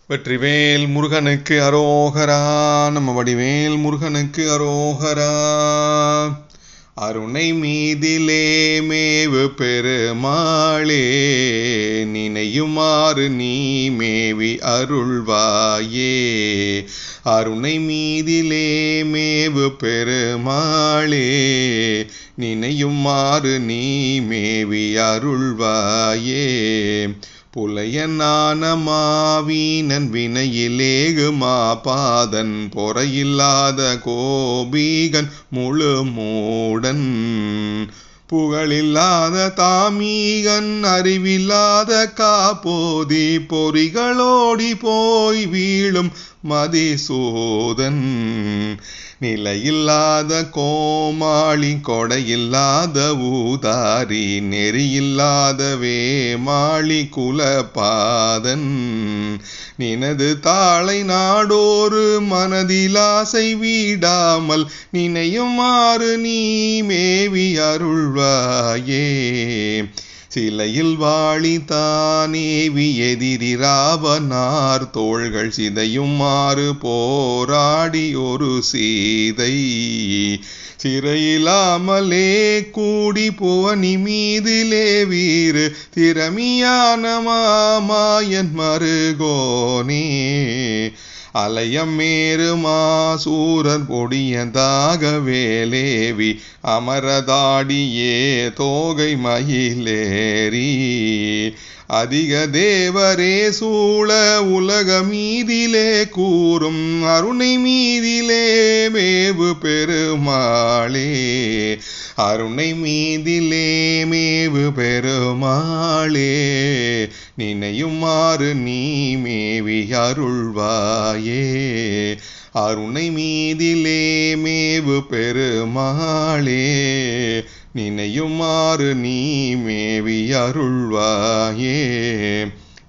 வெற்றிவேல் முருகனுக்கு அரோகரா. நம்ம வடிவேல் முருகனுக்கு அரோகரா. அருணை மீதிலே மேவு பெருமாளே, நினையுமாறு நீ மேவி அருள்வாயே. அருணை மீதிலே மேவு பெருமாளே, நினையுமாறு நீ மேவி அருள்வாயே. புலையனான மாவீனன் வினையிலேகுமா பாதன், பொறையில்லாத கோபீகன் முழு மூடன், புகழில்லாத தாமீகன் அறிவில்லாத காப்போதி, பொறிகளோடி போய் வீழும் மதிசூதன். நிலையில்லாத கோமாளி கொடையில்லாத ஊதாரி, நெறியில்லாத வேமாளி குலபாதன். நினது தாளை நாடோறு மனதிலாசை வீடாமல், நினையுமாறு நீ மேவி அருள்வாயே. சிலையில் வாழி தானேவி எதிரிராவனார் தோள்கள் சிதையுமாறு போராடி ஒரு சீதை. சிறையிலாமலே கூடி புவனி மீதிலே வீறு திறமியான மாமாயன் மருகோனே. அலையம் மேருமாசூரர் பொடியதாக வேலேவி, அமரதாடியே தோகை மயிலேறி. அதிக தேவரே சூழ உலக மீதிலே கூறும், அருணை மீதிலே மேவு பெருமாளே. அருணை மீதிலே மேவு பெருமாளே, நினையுமாறு நீ மேவி அருள்வாயே. அருணை மீதிலே மேவு பெருமாளே, நினையுமாறு நீ மேவி அருள்வாயே.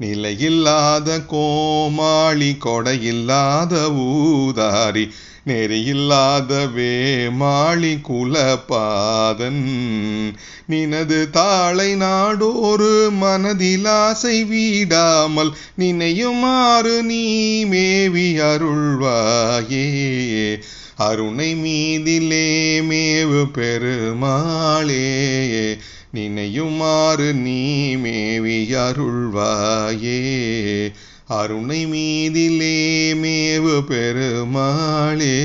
நிலையில்லாத கோமாளி கொடையில்லாத ஊதாரி, நெறியில்லாத வேமாளி குலபாதன். நினது தாளை நாடோறு மனதிலாசை வீடாமல், நினையுமாறு நீ மேவி அருள்வாயே. அருணை மீதிலே மேவு பெருமாளே, நினையுமாறு நீ மேவி அருள்வாயே. அருணை மீதிலே மேவு பெருமாளே,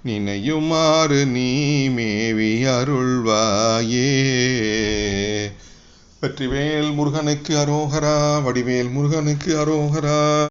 நினையுமாறு நீ மேவி அருள்வாயே. வெற்றிவேல் முருகனுக்கு அரோகரா. வடிவேல் முருகனுக்கு அரோகரா.